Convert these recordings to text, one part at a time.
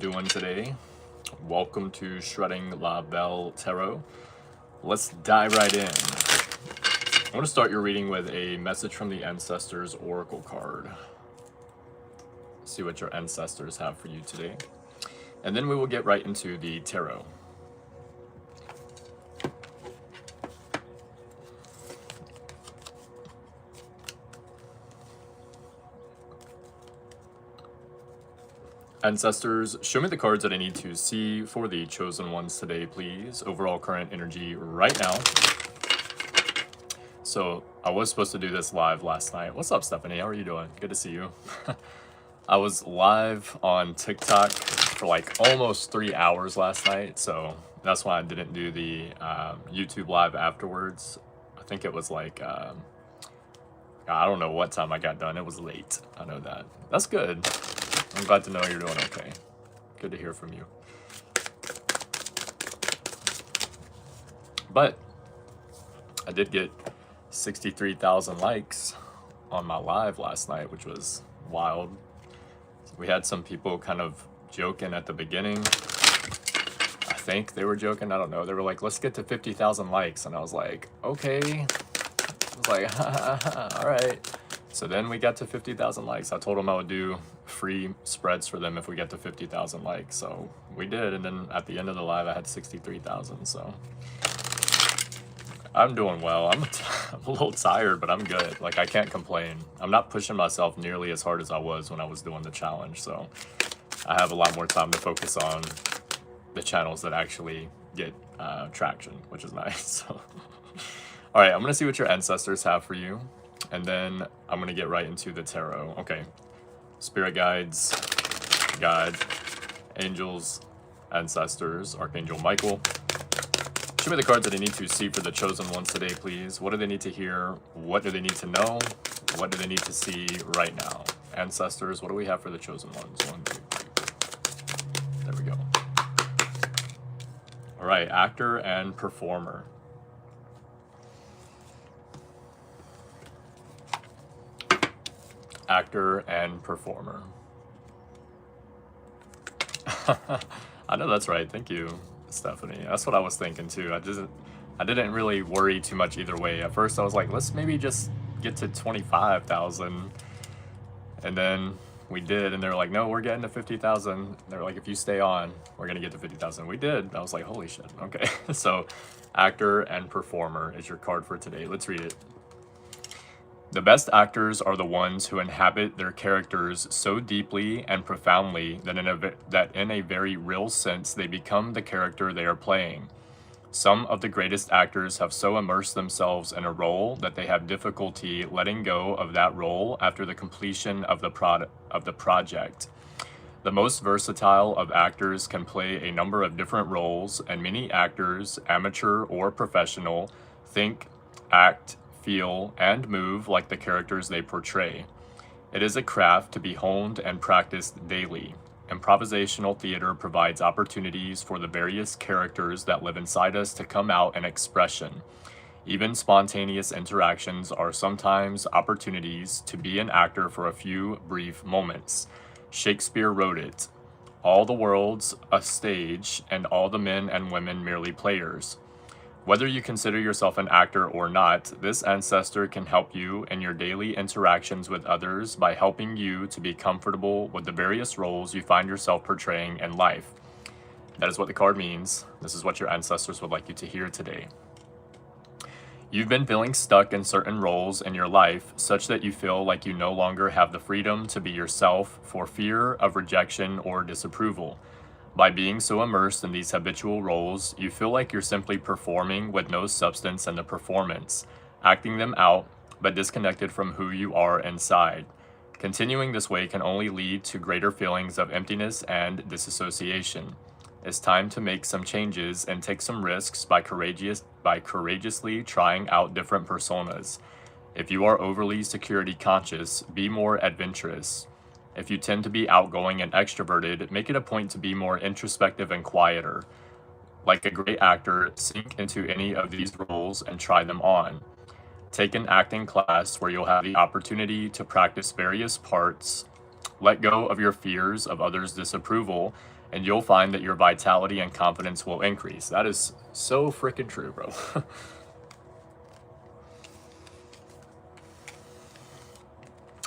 doing today? Welcome to Shredding La Belle Tarot. Let's dive right in. I want to start your reading with a message from the Ancestors Oracle card. See what your ancestors have for you today. And then we will get right into the tarot. Ancestors, show me the cards that I need to see for the chosen ones today, please. Overall current energy right now. So I was supposed to do this live last night. What's up, Stephanie? How are you doing? Good to see you. I was live on TikTok for like almost 3 hours last night. So that's why I didn't do the YouTube live afterwards. I think it was like, I don't know what time I got done. It was late. I know that. That's good. I'm glad to know you're doing okay. Good to hear from you. But I did get 63,000 likes on my live last night, which was wild. We had some people kind of joking at the beginning. I think they were joking. I don't know. They were like, let's get to 50,000 likes. And I was like, okay. I was like, all right. So then we got to 50,000 likes. I told them I would do free spreads for them if we get to 50,000 likes. So we did. And then at the end of the live, I had 63,000. So I'm doing well. I'm a little tired, but I'm good. Like, I can't complain. I'm not pushing myself nearly as hard as I was when I was doing the challenge. So I have a lot more time to focus on the channels that actually get traction, which is nice. So, all right, I'm going to see what your ancestors have for you. And then I'm going to get right into the tarot. Okay. Spirit guides, God, angels, ancestors, Archangel Michael. Show me the cards that I need to see for the chosen ones today, please. What do they need to hear? What do they need to know? What do they need to see right now? Ancestors, what do we have for the chosen ones? 1, 2, 3. There we go. All right, actor and performer. Actor and performer. I know that's right. Thank you, Stephanie. That's what I was thinking too. I didn't really worry too much either way. At first I was like, let's maybe just get to 25,000. And then we did, and they're like, no, we're getting to 50,000. They're like, if you stay on, we're gonna get to 50,000. We did. I was like, holy shit. Okay. So actor and performer is your card for today. Let's read it. The best actors are the ones who inhabit their characters so deeply and profoundly that in a very real sense they become the character they are playing. Some of the greatest actors have so immersed themselves in a role that they have difficulty letting go of that role after the completion of the project. The most versatile of actors can play a number of different roles, and many actors, amateur or professional, think, act, feel, and move like the characters they portray. It is a craft to be honed and practiced daily. Improvisational theater provides opportunities for the various characters that live inside us to come out in expression. Even spontaneous interactions are sometimes opportunities to be an actor for a few brief moments. Shakespeare wrote it, "All the world's a stage, and all the men and women merely players." Whether you consider yourself an actor or not, this ancestor can help you in your daily interactions with others by helping you to be comfortable with the various roles you find yourself portraying in life. That is what the card means. This is what your ancestors would like you to hear today. You've been feeling stuck in certain roles in your life, such that you feel like you no longer have the freedom to be yourself for fear of rejection or disapproval. By being so immersed in these habitual roles, you feel like you're simply performing with no substance in the performance, acting them out, but disconnected from who you are inside. Continuing this way can only lead to greater feelings of emptiness and disassociation. It's time to make some changes and take some risks by courageously trying out different personas. If you are overly security conscious, be more adventurous. If you tend to be outgoing and extroverted, make it a point to be more introspective and quieter. Like a great actor, sink into any of these roles and try them on. Take an acting class where you'll have the opportunity to practice various parts. Let go of your fears of others' disapproval and you'll find that your vitality and confidence will increase. That is so freaking true, bro.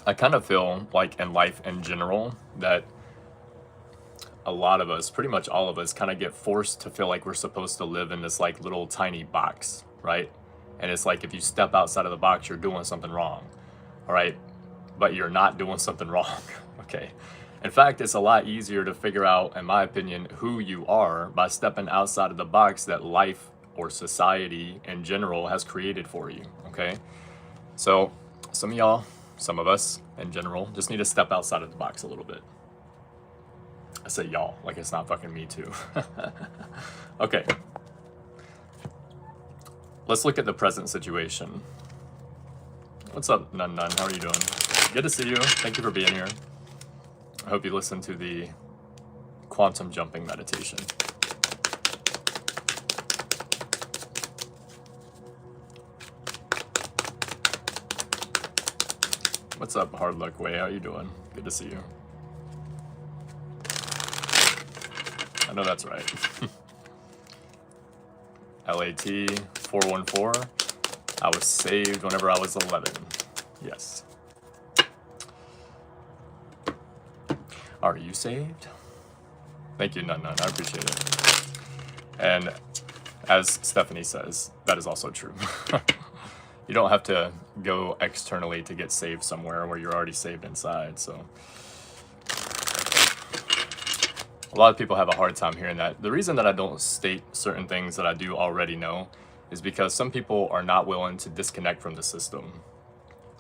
I kind of feel like in life in general that a lot of us, pretty much all of us, kind of get forced to feel like we're supposed to live in this like little tiny box, right? And it's like if you step outside of the box, you're doing something wrong, all right? But you're not doing something wrong, okay? In fact, it's a lot easier to figure out, in my opinion, who you are by stepping outside of the box that life or society in general has created for you, okay? So some of y'all, some of us in general, just need to step outside of the box a little bit. I say y'all, like it's not fucking me too. Okay. Let's look at the present situation. What's up, Nun Nun? How are you doing? Good to see you. Thank you for being here. I hope you listened to the quantum jumping meditation. What's up, Hard Luck Way? How you doing? Good to see you. I know that's right. LAT 414. I was saved whenever I was 11. Yes. Are you saved? Thank you, Nun Nun. I appreciate it. And as Stephanie says, that is also true. You don't have to go externally to get saved somewhere where you're already saved inside. So a lot of people have a hard time hearing that. The reason that I don't state certain things that I do already know is because some people are not willing to disconnect from the system.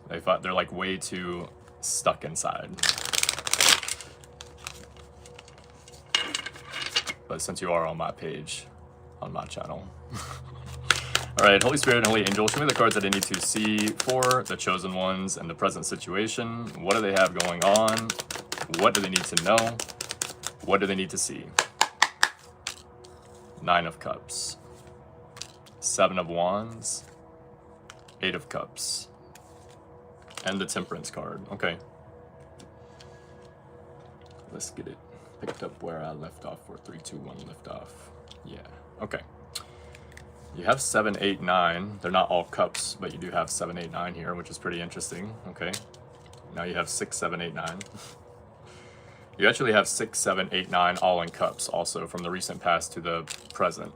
They're like way too stuck inside. But since you are on my page, on my channel. All right, Holy Spirit and Holy Angel, show me the cards that I need to see for the chosen ones in the present situation. What do they have going on? What do they need to know? What do they need to see? 9 of Cups, 7 of Wands, 8 of Cups, and the Temperance card. Okay. Let's get it picked up where I left off for 3, 2, 1 lift off. Yeah, okay. You have 7, 8, 9. They're not all cups, but you do have 7, 8, 9 here, which is pretty interesting. Okay. Now you have 6, 7, 8, 9. You actually have 6, 7, 8, 9 all in cups also from the recent past to the present.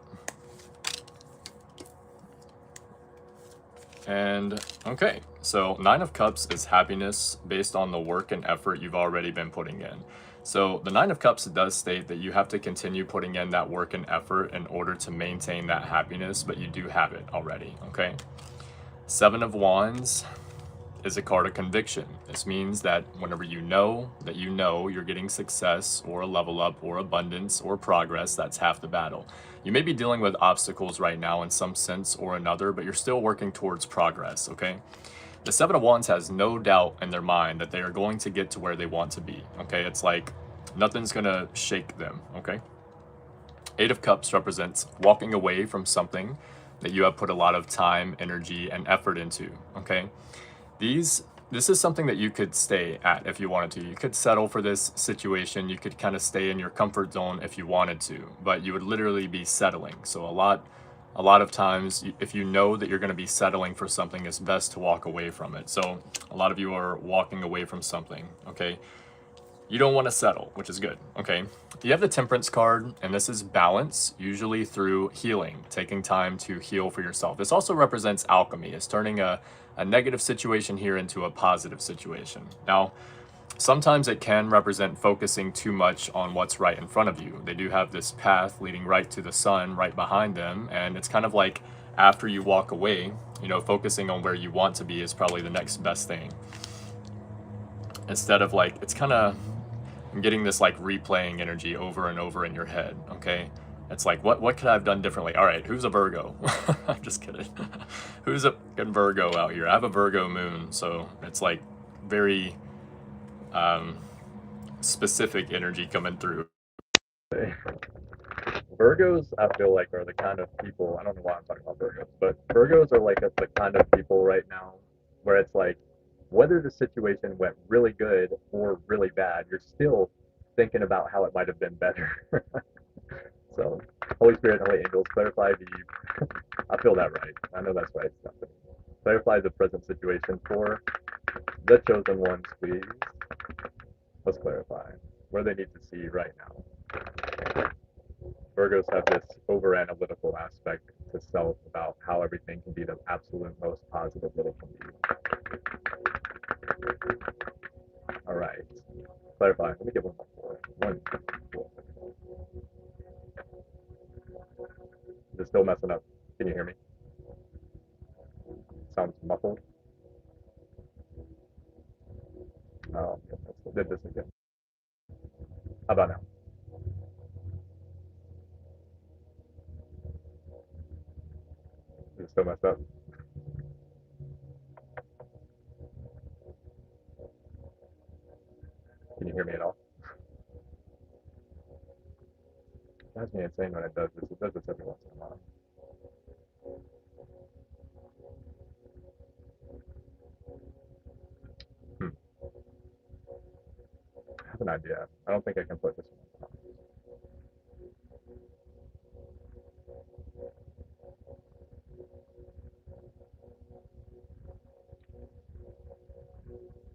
And okay, so 9 of Cups is happiness based on the work and effort you've already been putting in. So the 9 of Cups does state that you have to continue putting in that work and effort in order to maintain that happiness, but you do have it already, okay? 7 of Wands is a card of conviction. This means that whenever you know that you're getting success or a level up or abundance or progress, that's half the battle. You may be dealing with obstacles right now in some sense or another, but you're still working towards progress, okay? The 7 of Wands has no doubt in their mind that they are going to get to where they want to be, okay? It's like nothing's gonna shake them, okay? 8 of Cups represents walking away from something that you have put a lot of time, energy, and effort into, okay? This is something that you could stay at if you wanted to. You could settle for this situation. You could kind of stay in your comfort zone if you wanted to, but you would literally be settling. So a lot of times, if you know that you're going to be settling for something, it's best to walk away from it. So a lot of you are walking away from something, okay? You don't want to settle, which is good, okay? You have the Temperance card, and this is balance, usually through healing, taking time to heal for yourself. This also represents alchemy. It's turning a negative situation here into a positive situation. Now, sometimes it can represent focusing too much on what's right in front of you. They do have this path leading right to the sun right behind them, and it's kind of like after you walk away, you know, focusing on where you want to be is probably the next best thing. Instead of like, it's kind of, I'm getting this like replaying energy over and over in your head, okay? It's like, what could I have done differently? All right, who's a Virgo? I'm just kidding. Who's a fucking Virgo out here? I have a Virgo moon, so it's like very specific energy coming through. Virgos, I feel like, are the kind of people, I don't know why I'm talking about Virgos, but Virgos are like the kind of people right now where it's like, whether the situation went really good or really bad, you're still thinking about how it might have been better. So, Holy Spirit, Holy Angels, clarify the. I feel that right. I know that's right, Stephanie. Clarify the present situation for the chosen ones, please. Let's clarify where they need to see right now. Virgos have this over analytical aspect to self about how everything can be the absolute most positive that it can be. All right. Clarify. Let me get one more. One, four. Is it still messing up? Can you hear me? Sounds muffled. Oh, goodness. I did this again. How about now? Is it still messed up? Can you hear me at all? It drives me insane when it does this. It does this every once in a while. Hmm. I have an idea. I don't think I can put this one on.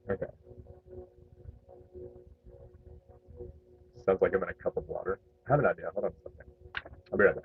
Okay. Sounds like I'm in a cup of water. I have an idea. Hold on a second. I'll be right back.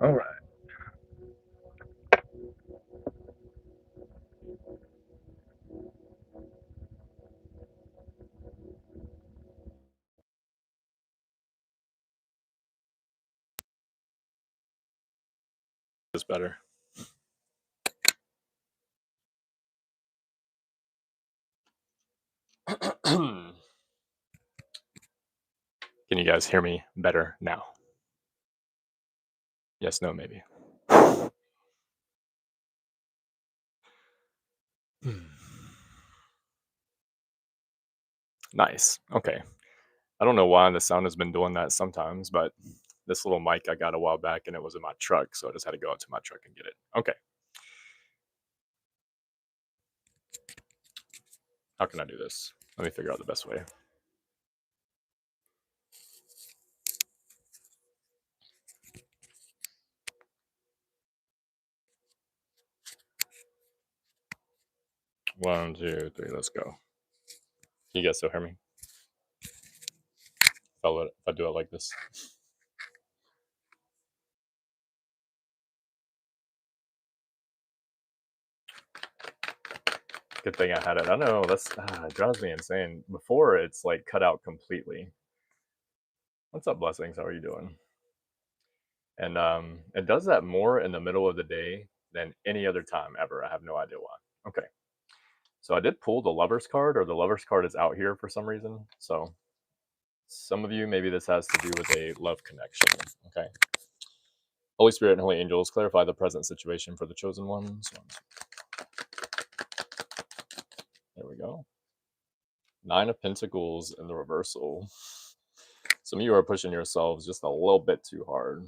All right. It's better. Can you guys hear me better now? Yes, no, maybe. Nice. Okay. I don't know why the sound has been doing that sometimes, but this little mic I got a while back and it was in my truck, so I just had to go out to my truck and get it. Okay. How can I do this? Let me figure out the best way. One, two, three, let's go. You guys still hear me? If I do it like this. Good thing I had it. I know that's it drives me insane. Before it's like cut out completely. What's up, blessings? How are you doing? And it does that more in the middle of the day than any other time ever. I have no idea why. Okay. So I did pull the Lover's card, or the Lover's card is out here for some reason. So some of you, maybe this has to do with a love connection. Okay. Holy Spirit and Holy Angels, clarify the present situation for the chosen ones. There we go. 9 of Pentacles in the reversal. Some of you are pushing yourselves just a little bit too hard.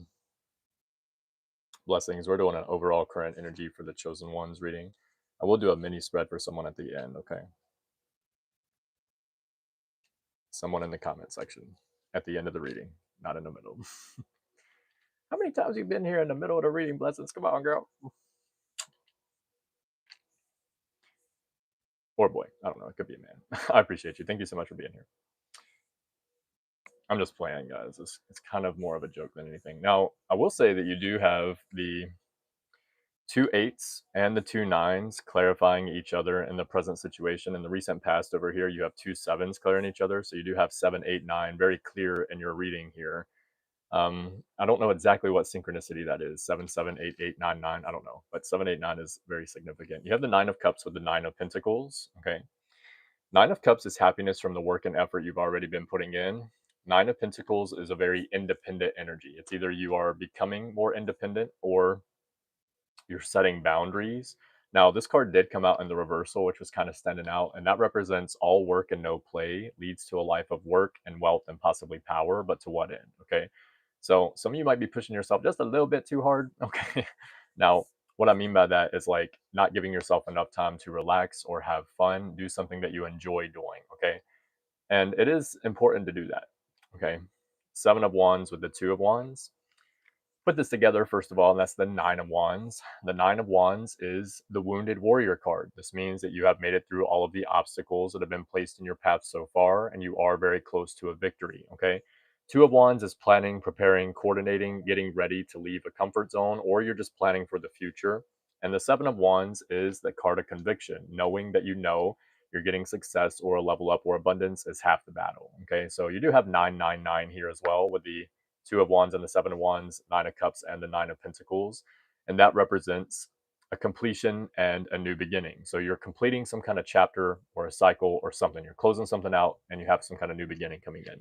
Blessings. We're doing an overall current energy for the chosen ones reading. I will do a mini spread for someone at the end, okay? Someone in the comment section at the end of the reading, not in the middle. How many times have you been here in the middle of the reading, Blessings? Come on, girl. or a boy. I don't know. It could be a man. I appreciate you. Thank you so much for being here. I'm just playing, guys. It's kind of more of a joke than anything. Now, I will say that you do have the two eights and the two nines clarifying each other in the present situation. In the recent past over here, you have two sevens clearing each other. So you do have 7, 8, 9 very clear in your reading here. I don't know exactly what synchronicity that is. 7, 7, 8, 8, 9, 9. I don't know. But 7, 8, 9 is very significant. You have the 9 of cups with the 9 of pentacles. Okay. 9 of cups is happiness from the work and effort you've already been putting in. 9 of pentacles is a very independent energy. It's either you are becoming more independent or you're setting boundaries. Now, this card did come out in the reversal, which was kind of standing out, and that represents all work and no play leads to a life of work and wealth and possibly power, but to what end? Okay. So some of you might be pushing yourself just a little bit too hard. Okay. Now, what I mean by that is like not giving yourself enough time to relax or have fun, do something that you enjoy doing. Okay. And it is important to do that. Okay. 7 of Wands with the 2 of Wands. Put this together, first of all, and that's the 9 of Wands. The 9 of Wands is the Wounded Warrior card. This means that you have made it through all of the obstacles that have been placed in your path so far, and you are very close to a victory, okay? 2 of Wands is planning, preparing, coordinating, getting ready to leave a comfort zone, or you're just planning for the future. And the 7 of Wands is the card of conviction, knowing that you know you're getting success or a level up or abundance is half the battle, okay? So you do have 999 here as well with the 2 of Wands and the 7 of Wands, 9 of Cups and the 9 of Pentacles. And that represents a completion and a new beginning. So you're completing some kind of chapter or a cycle or something. You're closing something out and you have some kind of new beginning coming in.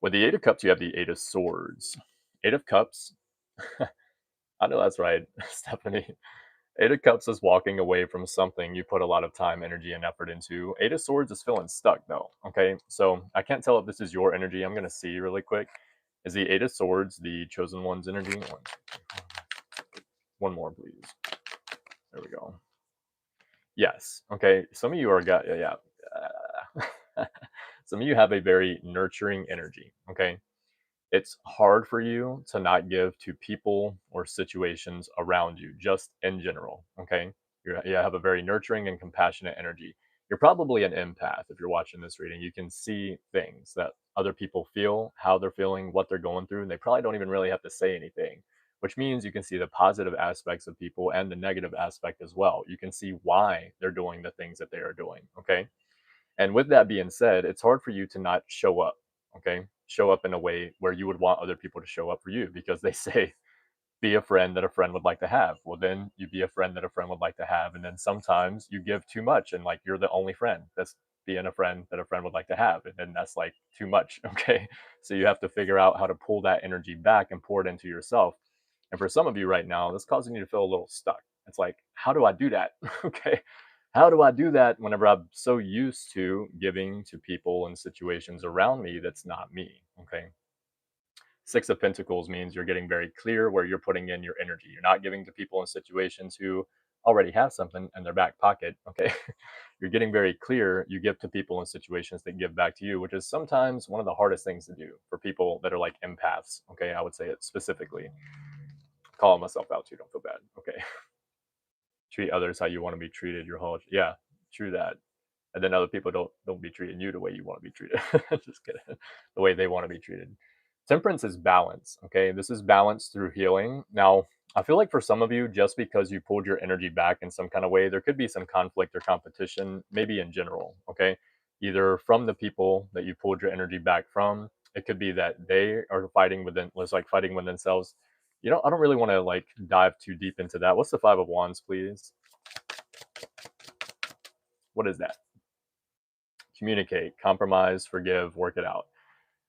With the 8 of Cups, you have the 8 of Swords. 8 of Cups, I know that's right, Stephanie. 8 of Cups is walking away from something you put a lot of time, energy, and effort into. 8 of Swords is feeling stuck, though. Okay, so I can't tell if this is your energy. I'm going to see really quick. Is the 8 of Swords the Chosen One's energy? One more, please. There we go. Yes. Okay, some of you are got yeah. Some of you have a very nurturing energy. Okay, it's hard for you to not give to people or situations around you, just in general. Okay. You have a very nurturing and compassionate energy. You're probably an empath if you're watching this reading. You can see things that other people feel, how they're feeling, what they're going through, and they probably don't even really have to say anything, which means you can see the positive aspects of people and the negative aspect as well. You can see why they're doing the things that they are doing. Okay. And with that being said, it's hard for you to not show up, okay? Show up in a way where you would want other people to show up for you because they say, be a friend that a friend would like to have. Well, then you be a friend that a friend would like to have. And then sometimes you give too much and like you're the only friend that's being a friend that a friend would like to have. And then that's like too much, okay? So you have to figure out how to pull that energy back and pour it into yourself. And for some of you right now, that's causing you to feel a little stuck. It's like, how do I do that? Okay. How do I do that whenever I'm so used to giving to people and situations around me that's not me? Okay. 6 of Pentacles means you're getting very clear where you're putting in your energy. You're not giving to people in situations who already have something in their back pocket. Okay. You're getting very clear. You give to people in situations that give back to you, which is sometimes one of the hardest things to do for people that are like empaths. Okay. I would say it specifically. Calling myself out too. Don't feel bad. Okay. Treat others how you want to be treated your whole yeah, true that. And then other people don't be treating you the way you want to be treated. Just kidding. The way they want to be treated. Temperance is balance. Okay. This is balance through healing. Now, I feel like for some of you, just because you pulled your energy back in some kind of way, there could be some conflict or competition, maybe in general. Okay. Either from the people that you pulled your energy back from. It could be that they are fighting within, was like fighting within themselves. You know, I don't really want to like dive too deep into that. What's the 5 of Wands, please? What is that? Communicate, compromise, forgive, work it out.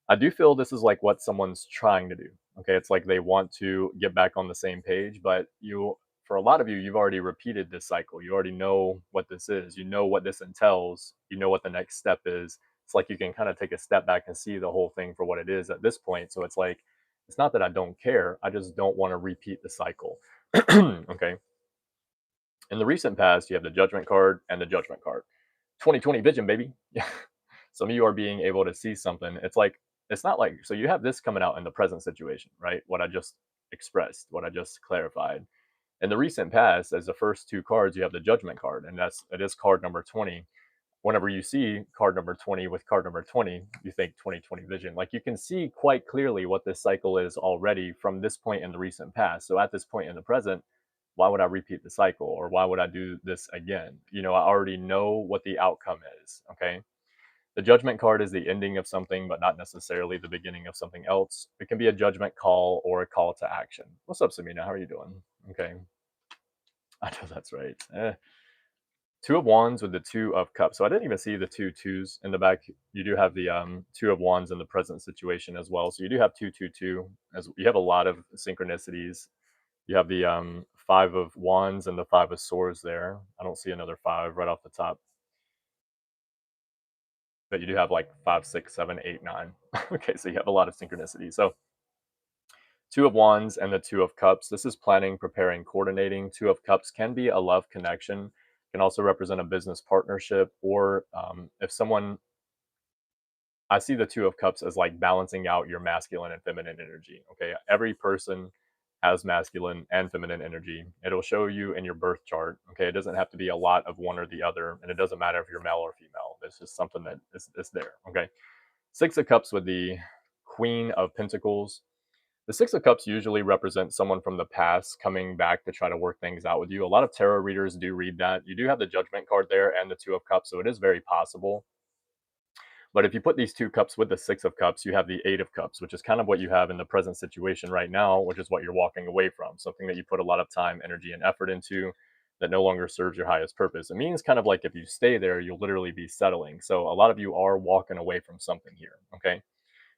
I do feel this is like what someone's trying to do. Okay, it's like they want to get back on the same page, but for a lot of you, you've already repeated this cycle. You already know what this is. You know what this entails. You know what the next step is. It's like you can kind of take a step back and see the whole thing for what it is at this point. So it's like, it's not that I don't care. I just don't want to repeat the cycle. Okay. In the recent past, you have the Judgment card and the Judgment card. 2020 vision, baby. Yeah. Some of you are being able to see something. It's like, it's not like, so you have this coming out in the present situation, right? What I just expressed, what I just clarified. In the recent past, as the first two cards, you have the Judgment card, and it is card number 20. Whenever you see card number 20 with card number 20, you think 2020 vision. Like, you can see quite clearly what this cycle is already from this point in the recent past. So at this point in the present, why would I repeat the cycle, or why would I do this again? I already know what the outcome is. Okay. The Judgment card is the ending of something, but not necessarily the beginning of something else. It can be a judgment call or a call to action. What's up, Samina? How are you doing? Okay. I know that's right. Two of Wands with the Two of Cups. So I didn't even see the two twos in the back. You do have the Two of Wands in the present situation as well. So you do have 222. As you have a lot of synchronicities. You have the Five of Wands and the Five of Swords there. I don't see another five right off the top, but you do have like 5, 6, 7, 8, 9. Okay, so you have a lot of synchronicity. So Two of Wands and the Two of Cups. This is planning, preparing, coordinating. Two of Cups can be a love connection, can also represent a business partnership, or if someone, I see the Two of Cups as like balancing out your masculine and feminine energy. Okay, every person has masculine and feminine energy. It'll show you in your birth chart. Okay, it doesn't have to be a lot of one or the other, and it doesn't matter if you're male or female. It's just something that is there. Okay, Six of Cups with the Queen of Pentacles. The Six of Cups usually represents someone from the past coming back to try to work things out with you. A lot of tarot readers do read that. You do have the Judgment card there and the Two of Cups, so it is very possible. But if you put these two cups with the Six of Cups, you have the Eight of Cups, which is kind of what you have in the present situation right now, which is what you're walking away from, something that you put a lot of time, energy, and effort into that no longer serves your highest purpose. It means kind of like if you stay there, you'll literally be settling. So a lot of you are walking away from something here, okay?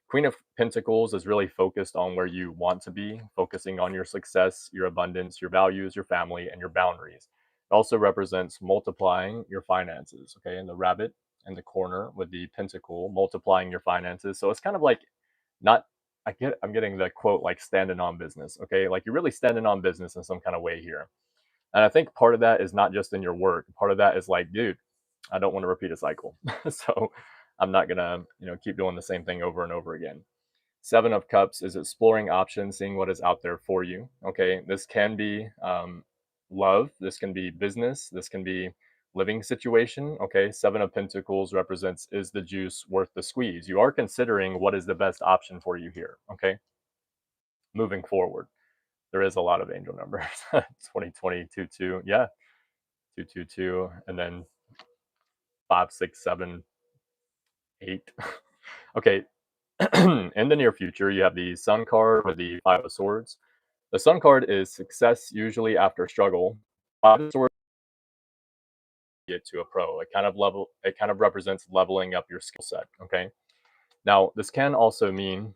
Queen of Pentacles is really focused on where you want to be, focusing on your success, your abundance, your values, your family, and your boundaries. It also represents multiplying your finances, okay? And the rabbit in the corner with the pentacle, multiplying your finances. So it's kind of like not, I'm getting the quote like standing on business, okay? Like you're really standing on business in some kind of way here. And I think part of that is not just in your work. Part of that is like, dude, I don't want to repeat a cycle. So I'm not gonna, keep doing the same thing over and over again. Seven of Cups is exploring options, seeing what is out there for you. Okay, this can be love, this can be business, this can be living situation. Okay, Seven of Pentacles represents, is the juice worth the squeeze? You are considering what is the best option for you here. Okay, moving forward, there is a lot of angel numbers. 2022, yeah, 222, and then 5, 6, 7, 8. Okay, in the near future, you have the Sun card with the Five of Swords. The Sun card is success, usually after struggle. Five of Swords get to a pro. It kind of represents leveling up your skill set. Okay. Now, this can also mean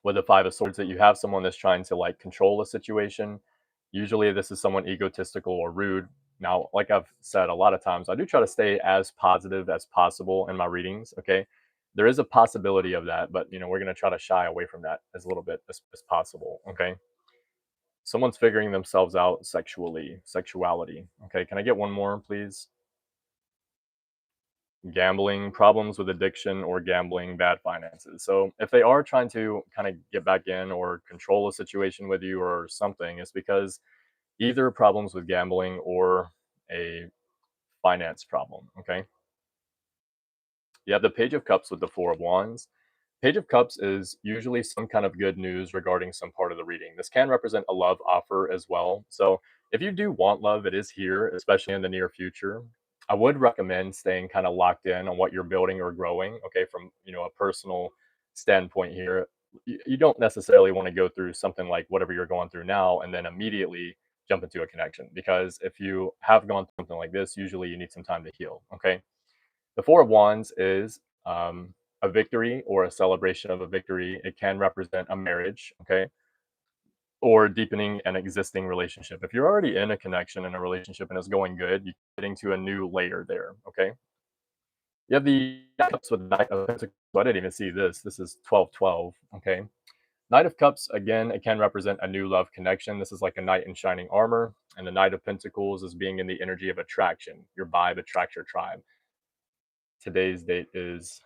with the Five of Swords that you have someone that's trying to like control a situation. Usually, this is someone egotistical or rude. Now, like I've said a lot of times, I do try to stay as positive as possible in my readings. Okay, there is a possibility of that, but we're going to try to shy away from that as little bit as possible. Okay, someone's figuring themselves out sexuality. Okay, can I get one more, please? Gambling, problems with addiction or gambling, bad finances. So if they are trying to kind of get back in or control a situation with you or something, it's because either problems with gambling or a finance problem. Okay. You have the Page of Cups with the Four of Wands. Page of Cups is usually some kind of good news regarding some part of the reading. This can represent a love offer as well. So if you do want love, it is here, especially in the near future. I would recommend staying kind of locked in on what you're building or growing. Okay, from a personal standpoint here, you don't necessarily want to go through something like whatever you're going through now and then immediately jump into a connection, because if you have gone through something like this, usually you need some time to heal. Okay, the Four of Wands is a victory or a celebration of a victory. It can represent a marriage, okay, or deepening an existing relationship. If you're already in a connection, in a relationship, and it's going good, you're getting to a new layer there, okay? You have the Cups with the Knight of Pentacles. I didn't even see this. This is 1212, okay? Knight of Cups, again, it can represent a new love connection. This is like a knight in shining armor. And the Knight of Pentacles is being in the energy of attraction. Your vibe attracts your tribe. Today's date is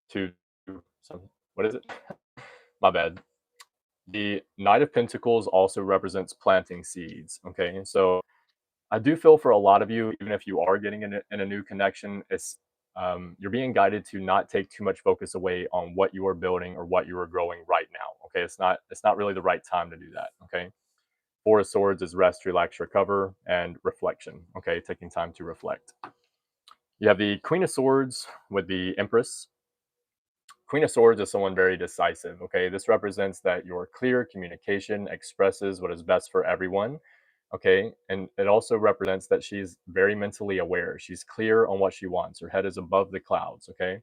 two, some, what is it? My bad. The Knight of Pentacles also represents planting seeds. Okay, so I do feel for a lot of you, even if you are getting in a new connection, it's you're being guided to not take too much focus away on what you are building or what you are growing right now. Okay, it's not really the right time to do that. Okay, Four of Swords is rest, relax, recover, and reflection. Okay, taking time to reflect. You have the Queen of Swords with the Empress. Queen of Swords is someone very decisive. Okay, this represents that your clear communication expresses what is best for everyone. Okay, and it also represents that she's very mentally aware. She's clear on what she wants. Her head is above the clouds. Okay,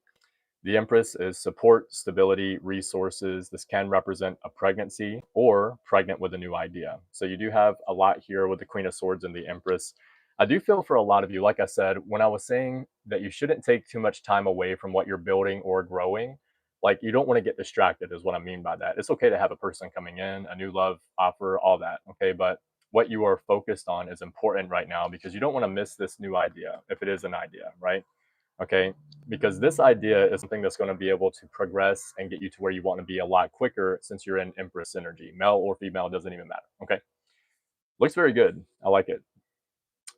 the Empress is support, stability, resources. This can represent a pregnancy or pregnant with a new idea. So you do have a lot here with the Queen of Swords and the Empress. I do feel for a lot of you, like I said, when I was saying that you shouldn't take too much time away from what you're building or growing, like you don't want to get distracted, is what I mean by that. It's okay to have a person coming in, a new love offer, all that. Okay. But what you are focused on is important right now because you don't want to miss this new idea if it is an idea, right? Okay, because this idea is something that's going to be able to progress and get you to where you want to be a lot quicker since you're in Empress energy. Male or female, doesn't even matter. Okay, looks very good. I like it.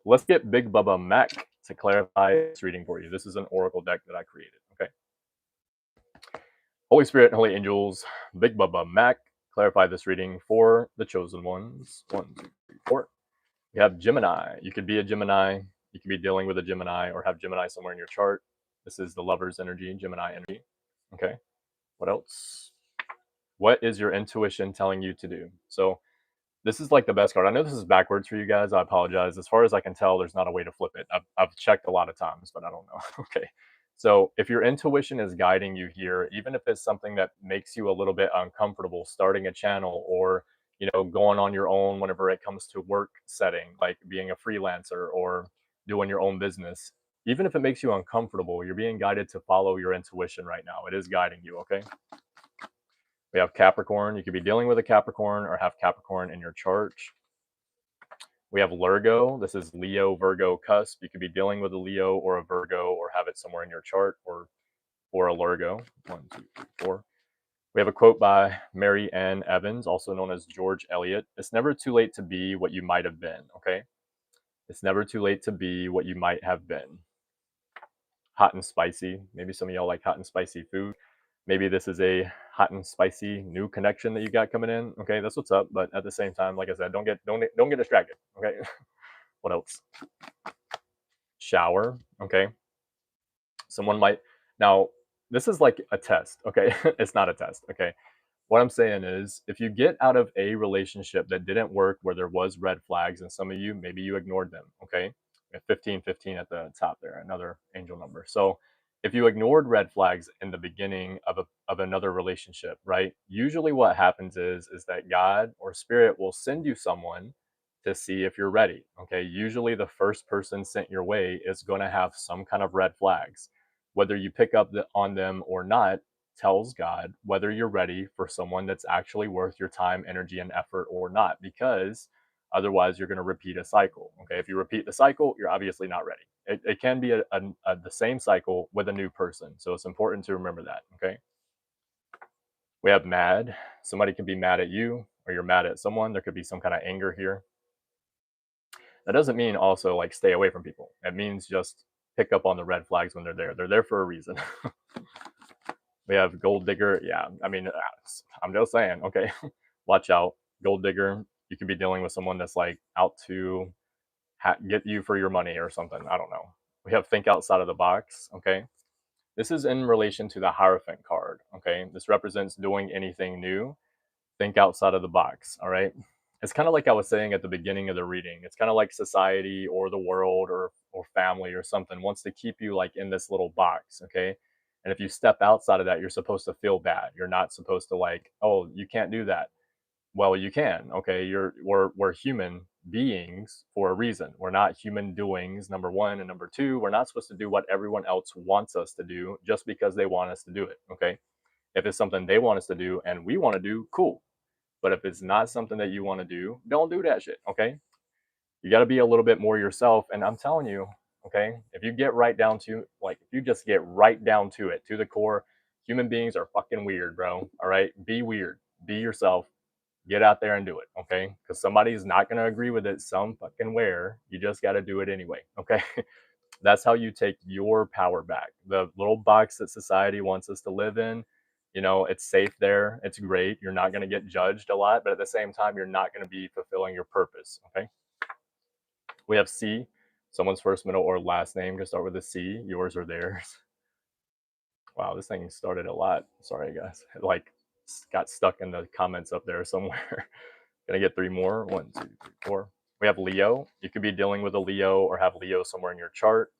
Let's get Big Bubba Mac to clarify this reading for you. This is an oracle deck that I created. Okay, Holy Spirit, Holy Angels, Big Bubba Mac, clarify this reading for the chosen ones. 1, 2, 3, 4. You have Gemini. You could be a Gemini. You could be dealing with a Gemini or have Gemini somewhere in your chart. This is the lover's energy, Gemini energy. Okay. What else? What is your intuition telling you to do? So this is like the best card. I know this is backwards for you guys. I apologize. As far as I can tell, there's not a way to flip it. I've checked a lot of times, but I don't know. Okay. So if your intuition is guiding you here, even if it's something that makes you a little bit uncomfortable, starting a channel or going on your own whenever it comes to work setting, like being a freelancer or doing your own business, even if it makes you uncomfortable, you're being guided to follow your intuition right now. It is guiding you, okay? We have Capricorn. You could be dealing with a Capricorn or have Capricorn in your chart. We have Virgo. This is Leo, Virgo cusp. You could be dealing with a Leo or a Virgo or have it somewhere in your chart or a Virgo. 1, 2, 3, 4. We have a quote by Mary Ann Evans, also known as George Eliot. It's never too late to be what you might have been, okay? It's never too late to be what you might have been. Hot and spicy. Maybe some of y'all like hot and spicy food. Maybe this is a hot and spicy new connection that you got coming in. Okay, that's what's up. But at the same time, like I said, don't get distracted. Okay. What else? Shower. Okay. Someone might now. This is like a test. Okay, it's not a test. Okay. What I'm saying is, if you get out of a relationship that didn't work, where there was red flags, and some of you maybe you ignored them. Okay, we have 1515 at the top there, another angel number. So if you ignored red flags in the beginning of another relationship, right? Usually what happens is that God or spirit will send you someone to see if you're ready. Okay, usually the first person sent your way is going to have some kind of red flags. Whether you pick up on them or not tells God whether you're ready for someone that's actually worth your time, energy, and effort or not, because otherwise you're going to repeat a cycle. Okay, if you repeat the cycle, you're obviously not ready. It can be the same cycle with a new person, so it's important to remember that. Okay, we have mad. Somebody can be mad at you or you're mad at someone. There could be some kind of anger here. That doesn't mean also like stay away from people. It means just pick up on the red flags when they're there. They're there for a reason. We have gold digger. Yeah, I mean, I'm just saying. Okay, watch out, gold digger. You could be dealing with someone that's like out to get you for your money or something. I don't know. We have think outside of the box. Okay, this is in relation to the Hierophant card. Okay, this represents doing anything new. Think outside of the box. All right. It's kind of like I was saying at the beginning of the reading. It's kind of like society or the world or family or something wants to keep you like in this little box. Okay, and if you step outside of that, you're supposed to feel bad. You're not supposed to like, oh, you can't do that. Well, you can. Okay, we're human beings for a reason. We're not human doings, number one, and number two, we're not supposed to do what everyone else wants us to do just because they want us to do it. Okay, if it's something they want us to do and we want to do, cool. But if it's not something that you want to do, don't do that shit. Okay, you got to be a little bit more yourself. And I'm telling you, okay, if you get right down to like, if you just get right down to it, to the core, human beings are fucking weird, bro. All right, be weird, be yourself. get out there and do it, okay? Because somebody's not going to agree with it some fucking where. You just got to do it anyway, okay? That's how you take your power back. The little box that society wants us to live in, you know, it's safe there. It's great. You're not going to get judged a lot, but at the same time, you're not going to be fulfilling your purpose, okay? We have C. Someone's first, middle, or last name can start with a C, yours or theirs. Wow, this thing started a lot. Sorry, guys. It like got stuck in the comments up there somewhere. Gonna get 3 more. 1, 2, 3, 4. We have Leo. You could be dealing with a Leo or have Leo somewhere in your chart,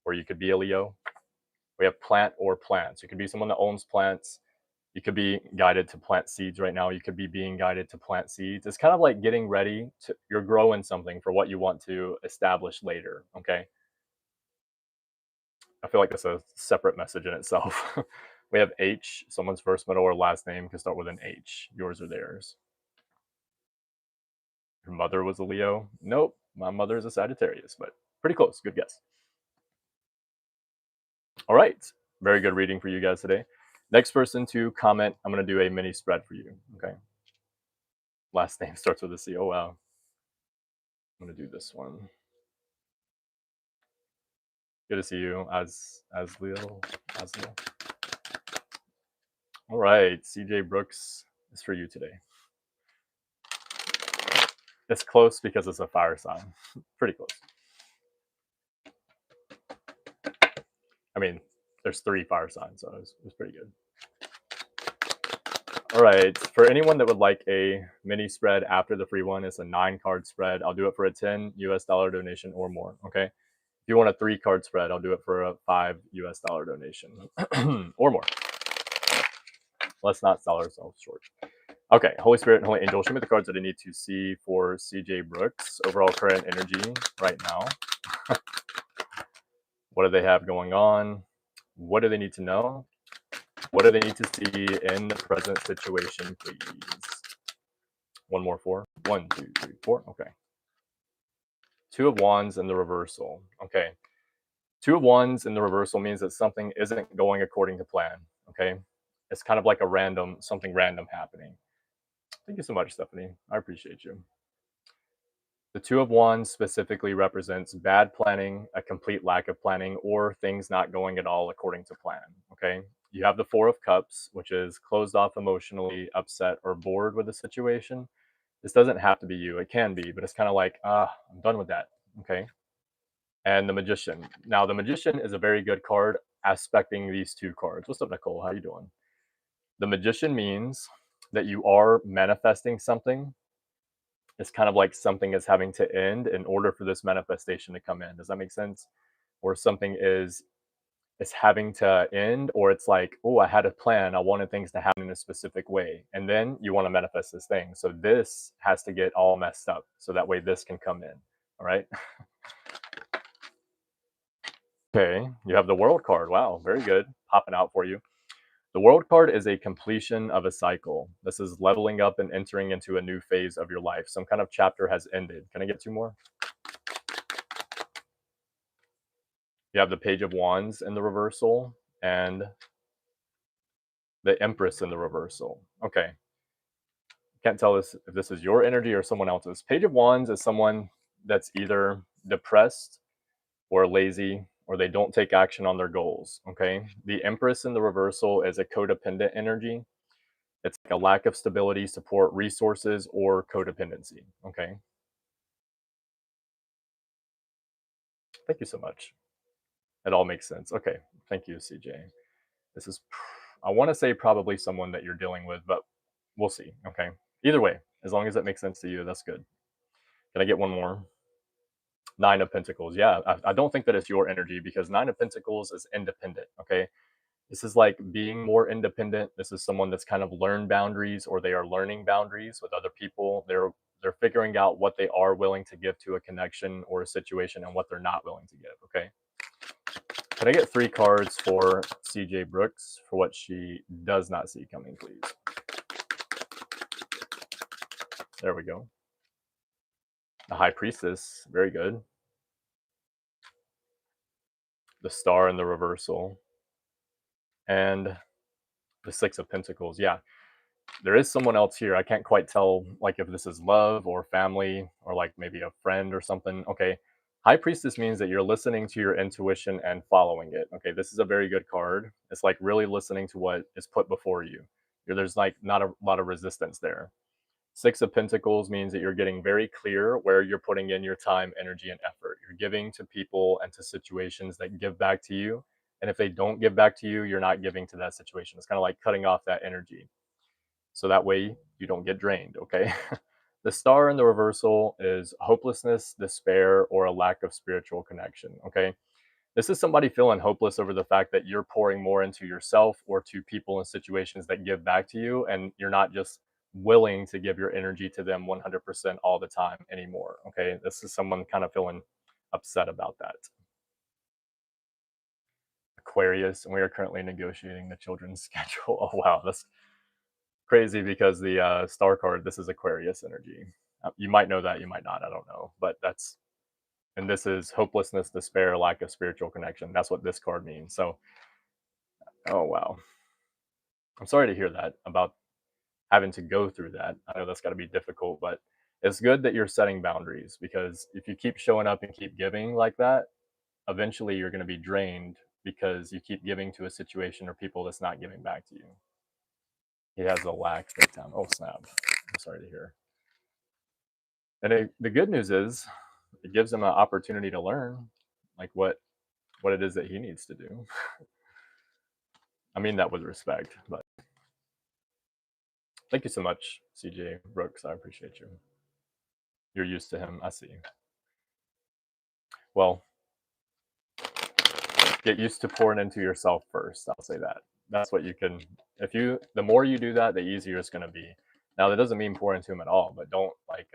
or you could be a Leo. We have plant or plants. You could be someone that owns plants. You could be guided to plant seeds right now. You could be being guided to plant seeds. It's kind of like getting ready to, you're growing something for what you want to establish later, okay? I feel like that's a separate message in itself. We have H. Someone's first, middle, or last name can start with an H, yours or theirs. Your mother was a Leo? Nope, my mother is a Sagittarius, but pretty close. Good guess. All right, very good reading for you guys today. Next person to comment, I'm going to do a mini spread for you, okay? Last name starts with a C. Oh, wow. I'm going to do this one. Good to see you, as Leo. All right, CJ Brooks is for you today. It's close because it's a fire sign. Pretty close. I mean, there's 3 fire signs, so it was pretty good. All right, for anyone that would like a mini spread after the free one, it's a 9-card spread. I'll do it for a $10 donation or more, okay? If you want a 3-card spread, I'll do it for a $5 donation or more. Let's not sell ourselves short. Okay, Holy Spirit and Holy Angel, show me the cards that I need to see for CJ Brooks. Overall current energy right now. What do they have going on? What do they need to know? What do they need to see in the present situation, please? 1 more 4. 1, 2, 3, 4. Okay. 2 of Wands in the reversal. Okay. 2 of Wands in the reversal means that something isn't going according to plan. Okay. It's kind of like something random happening. Thank you so much, Stephanie. I appreciate you. The 2 of Wands specifically represents bad planning, a complete lack of planning, or things not going at all according to plan. Okay. You have the 4 of Cups, which is closed off emotionally, upset, or bored with the situation. This doesn't have to be you. It can be, but it's kind of like, I'm done with that. Okay. And the Magician. Now, the Magician is a very good card aspecting these 2 cards. What's up, Nicole? How you doing? The Magician means that you are manifesting something. It's kind of like something is having to end in order for this manifestation to come in. Does that make sense? Or something is having to end, or it's like, oh, I had a plan. I wanted things to happen in a specific way. And then you want to manifest this thing. So this has to get all messed up. So that way this can come in. All right. Okay. You have the World card. Wow. Very good. Popping out for you. The World card is a completion of a cycle. This is leveling up and entering into a new phase of your life. Some kind of chapter has ended. Can I get 2 more? You have the Page of Wands in the reversal and the Empress in the reversal. Okay. Can't tell if this is your energy or someone else's. Page of Wands is someone that's either depressed or lazy, or they don't take action on their goals. Okay. The Empress in the reversal is a codependent energy. It's like a lack of stability, support, resources, or codependency. Okay. Thank you so much. It all makes sense. Okay. Thank you, CJ. This is, I want to say probably someone that you're dealing with, but we'll see. Okay. Either way, as long as it makes sense to you, that's good. Can I get 1 more? 9 of Pentacles. Yeah, I don't think that it's your energy because 9 of Pentacles is independent. Okay. This is like being more independent. This is someone that's kind of learned boundaries, or they are learning boundaries with other people. They're figuring out what they are willing to give to a connection or a situation and what they're not willing to give. Okay. Can I get 3 cards for CJ Brooks for what she does not see coming, please? There we go. The High Priestess. Very good. The Star in the reversal. And the 6 of Pentacles. Yeah. There is someone else here. I can't quite tell, like, if this is love or family or like maybe a friend or something. Okay. High Priestess means that you're listening to your intuition and following it. Okay. This is a very good card. It's like really listening to what is put before you. There's like not a lot of resistance there. Six of Pentacles means that you're getting very clear where you're putting in your time, energy, and effort. You're giving to people and to situations that give back to you. And if they don't give back to you, you're not giving to that situation. It's kind of like cutting off that energy. So that way you don't get drained, okay? The star in the reversal is hopelessness, despair, or a lack of spiritual connection, okay? This is somebody feeling hopeless over the fact that you're pouring more into yourself or to people and situations that give back to you, and you're not just willing to give your energy to them 100% all the time anymore, okay? This is someone kind of feeling upset about that. Aquarius, and we are currently negotiating the children's schedule. Oh, wow, that's crazy because the star card, this is Aquarius energy. You might know that, you might not, I don't know, but that's, and this is hopelessness, despair, lack of spiritual connection. That's what this card means. So, oh wow, I'm sorry to hear that about having to go through that. I know that's got to be difficult, but it's good that you're setting boundaries, because if you keep showing up and keep giving like that, eventually you're going to be drained because you keep giving to a situation or people that's not giving back to you. He has a lack big time. Oh snap! I'm sorry to hear. And the good news is, it gives him an opportunity to learn, like what it is that he needs to do. I mean that with respect, but thank you so much, CJ Brooks. I appreciate you. You're used to him. I see. Well, get used to pouring into yourself first. I'll say that. That's what you can. If you, the more you do that, the easier it's going to be. Now, that doesn't mean pour into him at all, but don't like.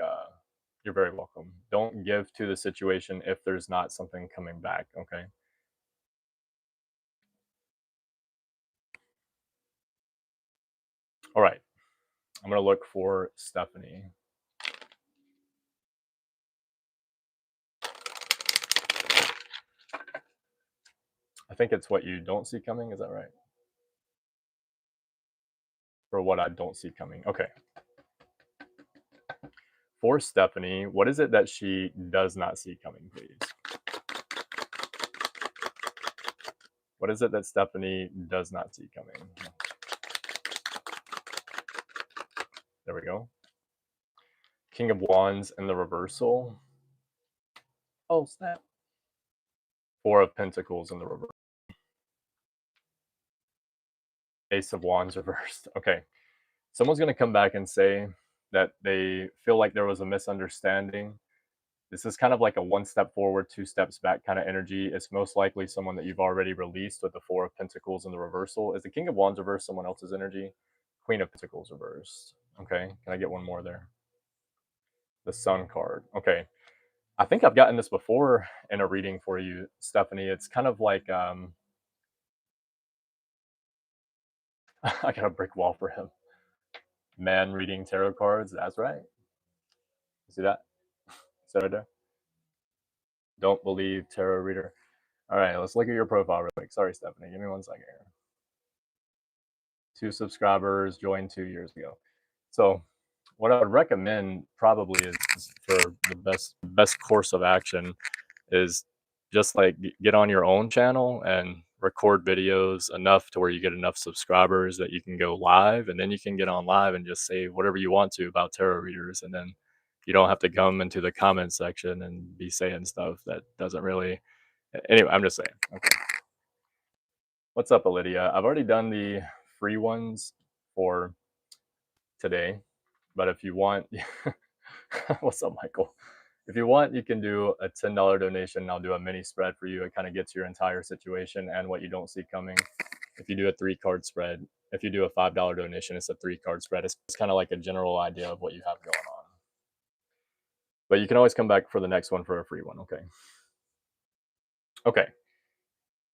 You're very welcome. Don't give to the situation if there's not something coming back. Okay. All right. I'm going to look for Stephanie. I think it's what you don't see coming. Is that right? For what I don't see coming. Okay. For Stephanie, what is it that she does not see coming, please? What is it that Stephanie does not see coming? There we go. King of Wands in the reversal. Oh, snap. Four of Pentacles in the reverse. Ace of Wands reversed. Okay. Someone's going to come back and say that they feel like there was a misunderstanding. This is kind of like a one step forward, two steps back kind of energy. It's most likely someone that you've already released with the Four of Pentacles in the reversal. Is the King of Wands reversed someone else's energy? Queen of Pentacles reversed. Okay. Can I get one more there? The Sun card. Okay. I think I've gotten this before in a reading for you, Stephanie. It's kind of like I got a brick wall for him. Man reading tarot cards. That's right. You see that? Is that right there? Don't believe tarot reader. All right, let's look at your profile real quick. Sorry, Stephanie. Give me 1 second here. 2 subscribers, joined 2 years ago. So what I would recommend probably is for the best course of action is just like get on your own channel and record videos enough to where you get enough subscribers that you can go live, and then you can get on live and just say whatever you want to about tarot readers, and then you don't have to come into the comment section and be saying stuff that doesn't really. Anyway, I'm just saying. Okay. What's up, Lydia? I've already done the free ones for today, but if you want, what's up, Michael? If you want, you can do a $10 donation. I'll do a mini spread for you. It kind of gets your entire situation and what you don't see coming. If you do a 3-card spread, if you do a $5 donation, it's a 3-card spread. It's kind of like a general idea of what you have going on. But you can always come back for the next one for a free one, okay? Okay.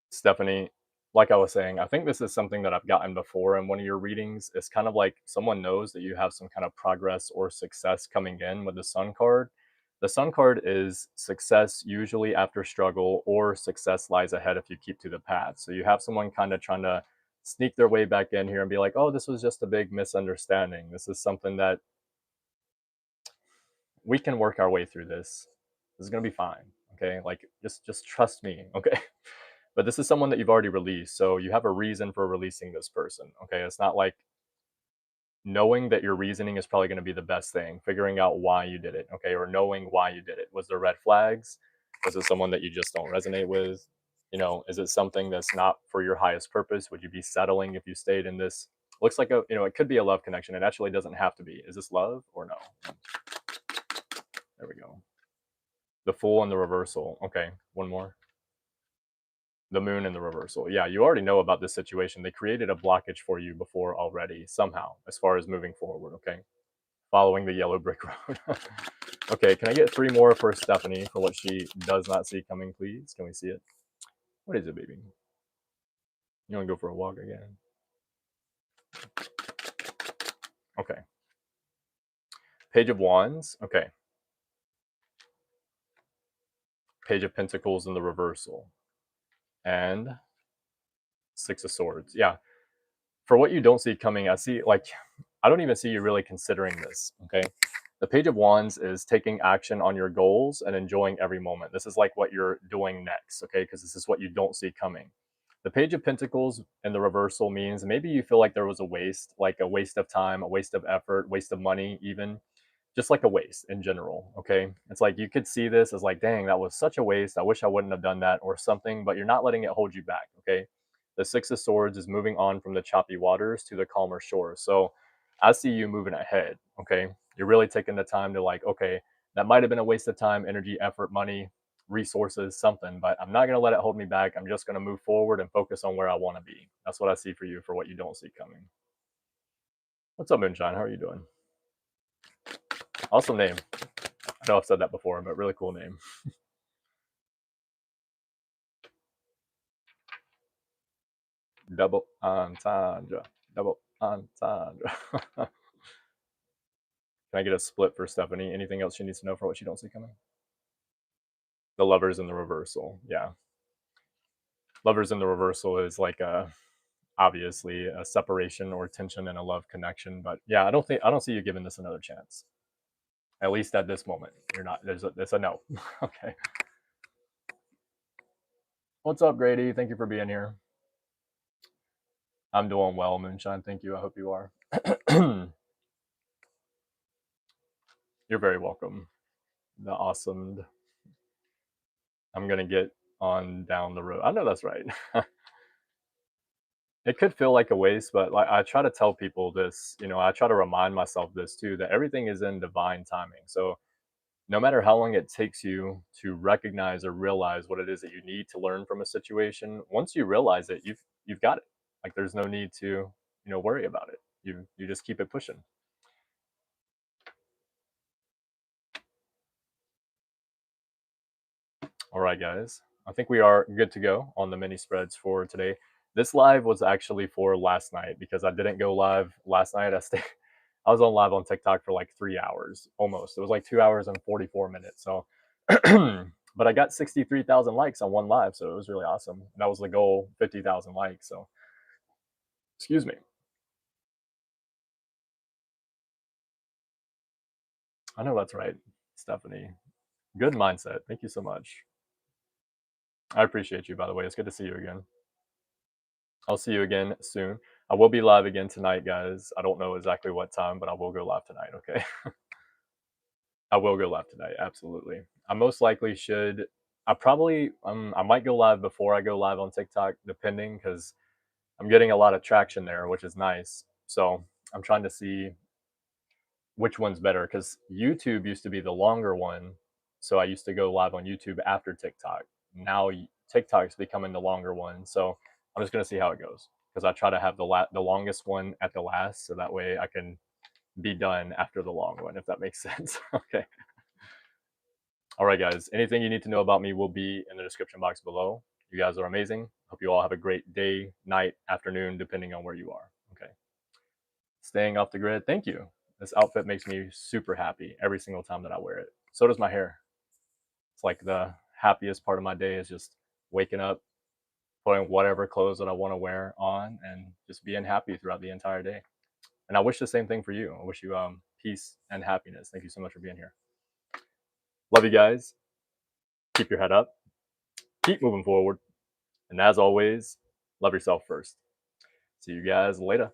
Stephanie, like I was saying, I think this is something that I've gotten before in one of your readings. It's kind of like someone knows that you have some kind of progress or success coming in with the Sun card. The Sun card is success usually after struggle, or success lies ahead if you keep to the path. So you have someone kind of trying to sneak their way back in here and be like, oh, this was just a big misunderstanding. This is something that we can work our way through this. This is going to be fine. Okay. Like just trust me. Okay. But this is someone that you've already released. So you have a reason for releasing this person. Okay. It's not like knowing that your reasoning is probably going to be the best thing, figuring out why you did it. Okay. Or knowing why you did it. Was there red flags? Was it someone that you just don't resonate with? You know, is it something that's not for your highest purpose? Would you be settling if you stayed in this? Looks like a, you know, it could be a love connection. It actually doesn't have to be. Is this love or no? There we go. The Fool and the reversal. Okay, one more. The Moon and the reversal. Yeah, you already know about this situation. They created a blockage for you before already, somehow, as far as moving forward, okay? Following the yellow brick road. Okay, can I get 3 more for Stephanie for what she does not see coming, please? Can we see it? What is it, baby? You want to go for a walk again? Okay. Page of Wands. Okay. Page of Pentacles in the reversal. And 6 of Swords. Yeah. For what you don't see coming, I see, like, I don't even see you really considering this, okay? The Page of Wands is taking action on your goals and enjoying every moment. This is like what you're doing next, okay? Because this is what you don't see coming. The Page of Pentacles in the reversal means maybe you feel like there was a waste, like a waste of time, a waste of effort, waste of money even, just like a waste in general, okay? It's like you could see this as like, dang, that was such a waste. I wish I wouldn't have done that or something, but you're not letting it hold you back, okay? The 6 of Swords is moving on from the choppy waters to the calmer shores. So I see you moving ahead, okay? You're really taking the time to like, okay, that might have been a waste of time, energy, effort, money, resources, something, but I'm not going to let it hold me back. I'm just going to move forward and focus on where I want to be. That's what I see for you for what you don't see coming. What's up, Moonshine? How are you doing? Awesome name. I know I've said that before, but really cool name. Double entendre. Double entendre. Can I get a split for Stephanie? Anything else she needs to know for what she don't see coming? The Lovers in the reversal. Yeah. Lovers in the reversal is like obviously a separation or tension in a love connection. But yeah, I don't see you giving this another chance. At least at this moment. You're not. There's a no. Okay. What's up, Grady? Thank you for being here. I'm doing well, Moonshine. Thank you. I hope you are. You're very welcome. The awesome. I'm gonna get on down the road. I know that's right. It could feel like a waste, but like I try to tell people this, you know, I try to remind myself this too, that everything is in divine timing. So no matter how long it takes you to recognize or realize what it is that you need to learn from a situation, once you realize it, you've got it. Like there's no need to, you know, worry about it. You just keep it pushing. All right, guys. I think we are good to go on the mini spreads for today. This live was actually for last night because I didn't go live last night. I was on live on TikTok for like 3 hours almost. It was like 2 hours and 44 minutes. So, but I got 63,000 likes on one live. So it was really awesome. That was the goal, 50,000 likes. So, excuse me. I know that's right, Stephanie. Good mindset. Thank you so much. I appreciate you, by the way. It's good to see you again. I'll see you again soon. I will be live again tonight, guys. I don't know exactly what time, but I will go live tonight, okay? I will go live tonight, absolutely. I most likely should. I might go live before I go live on TikTok, depending, because I'm getting a lot of traction there, which is nice. So I'm trying to see which one's better, because YouTube used to be the longer one. So I used to go live on YouTube after TikTok. Now TikTok's becoming the longer one. So I'm just going to see how it goes, because I try to have the longest one at the last, so that way I can be done after the long one, if that makes sense. Okay. All right, guys. Anything you need to know about me will be in the description box below. You guys are amazing. Hope you all have a great day, night, afternoon, depending on where you are. Okay. Staying off the grid. Thank you. This outfit makes me super happy every single time that I wear it. So does my hair. It's like the happiest part of my day is just waking up, putting whatever clothes that I want to wear on, and just being happy throughout the entire day. And I wish the same thing for you. I wish you peace and happiness. Thank you so much for being here. Love you guys. Keep your head up. Keep moving forward. And as always, love yourself first. See you guys later.